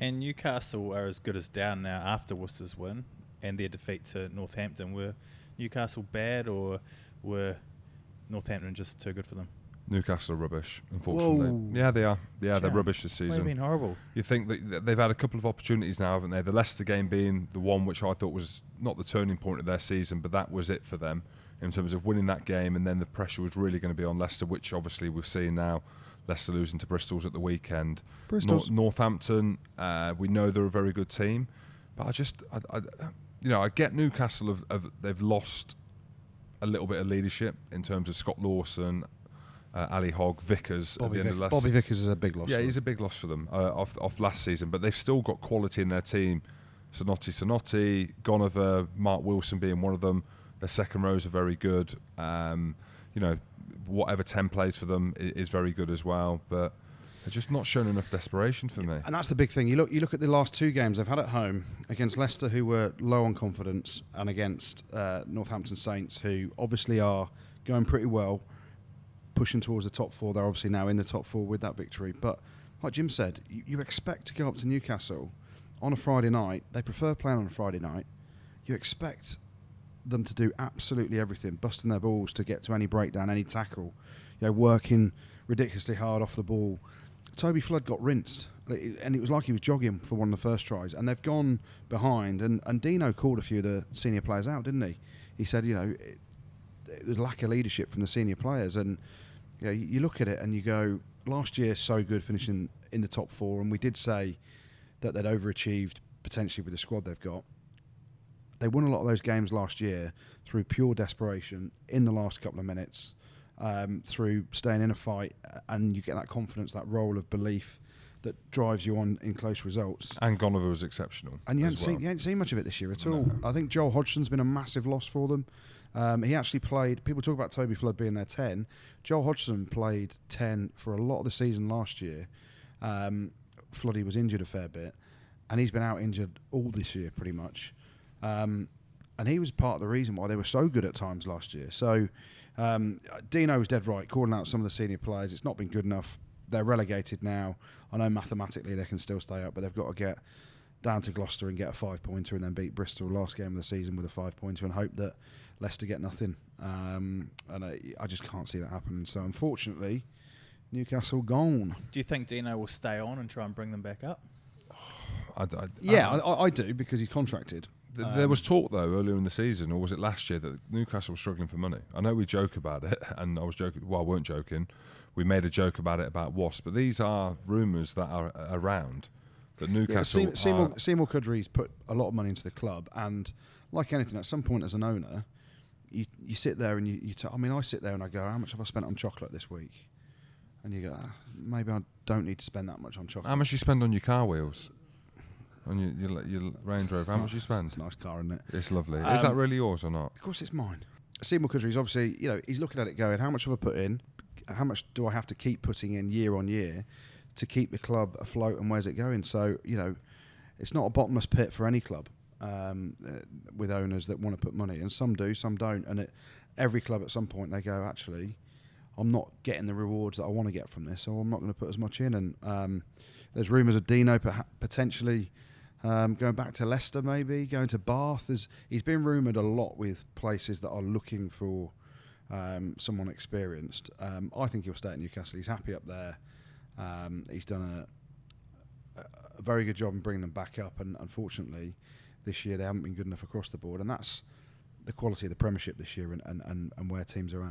And Newcastle are as good as down now after Worcester's win and their defeat to Northampton. Were Newcastle bad, or were Northampton just too good for them? Newcastle are rubbish, unfortunately. Whoa. Yeah, they are. Yeah, they're rubbish this They've season. been horrible. You think that they've had a couple of opportunities now, haven't they? The Leicester game being the one which I thought was not the turning point of their season, but that was it for them in terms of winning that game, and then the pressure was really going to be on Leicester, which obviously we've seen now. Leicester losing to Bristol's at the weekend. Northampton, we know they're a very good team, but I get Newcastle they've lost a little bit of leadership in terms of Scott Lawson, Ali Hogg, Vickers at the end of last Bobby Vickers is a big loss. Yeah, he's a big loss for them off last season, but they've still got quality in their team. Sonotti, Gonover, Mark Wilson being one of them. Their second rows are very good. Whatever 10 plays for them is very good as well, but they're just not shown enough desperation for me. And that's the big thing. You look at the last two games they've had at home against Leicester, who were low on confidence, and against Northampton Saints, who obviously are going pretty well, pushing towards the top four. They're obviously now in the top four with that victory. But like Jim said, you expect to go up to Newcastle on a Friday night. They prefer playing on a Friday night. You expect them to do absolutely everything, busting their balls to get to any breakdown, any tackle, working ridiculously hard off the ball. Toby Flood got rinsed, and it was like he was jogging for one of the first tries, and they've gone behind, and Dino called a few of the senior players out, didn't he? He said, there's lack of leadership from the senior players, and you look at it and you go, last year so good finishing in the top four, and we did say that they'd overachieved potentially with the squad they've got. They won a lot of those games last year through pure desperation in the last couple of minutes, through staying in a fight, and you get that confidence, that role of belief that drives you on in close results. And Gonover was exceptional. And you haven't seen much of it this year at all. I think Joel Hodgson's been a massive loss for them. He actually played, people talk about Toby Flood being their 10. Joel Hodgson played 10 for a lot of the season last year. Floody was injured a fair bit, and he's been out injured all this year pretty much. And he was part of the reason why they were so good at times last year. So Dino was dead right, calling out some of the senior players. It's not been good enough. They're relegated now. I know mathematically they can still stay up, but they've got to get down to Gloucester and get a 5-pointer, and then beat Bristol last game of the season with a 5-pointer, and hope that Leicester get nothing. And I just can't see that happening. So unfortunately, Newcastle gone. Do you think Dino will stay on and try and bring them back up? I do, because he's contracted. There was talk, though, earlier in the season, or was it last year, that Newcastle was struggling for money. I know we joke about it, and I was joking. Well, I weren't joking. We made a joke about it about Wasp, but these are rumours that are around that Newcastle. Seymour Cudry's put a lot of money into the club, and like anything, at some point as an owner, you sit there and I sit there and I go, how much have I spent on chocolate this week? And you go, maybe I don't need to spend that much on chocolate. How much you spend on your car wheels? On your Range Rover, how much you spend? It's a nice car, isn't it? It's lovely. Is that really yours or not? Of course it's mine. Seymour Cudry's obviously, he's looking at it going, how much have I put in? How much do I have to keep putting in year on year to keep the club afloat, and where's it going? So, it's not a bottomless pit for any club with owners that want to put money, and some do, some don't. And every club at some point they go, actually, I'm not getting the rewards that I want to get from this, so I'm not going to put as much in. And there's rumours of Dino potentially going back to Leicester, maybe going to Bath. He's been rumoured a lot with places that are looking for someone experienced. I think he'll stay at Newcastle. He's happy up there. He's done a very good job in bringing them back up, and unfortunately this year they haven't been good enough across the board, and that's the quality of the Premiership this year and where teams are at.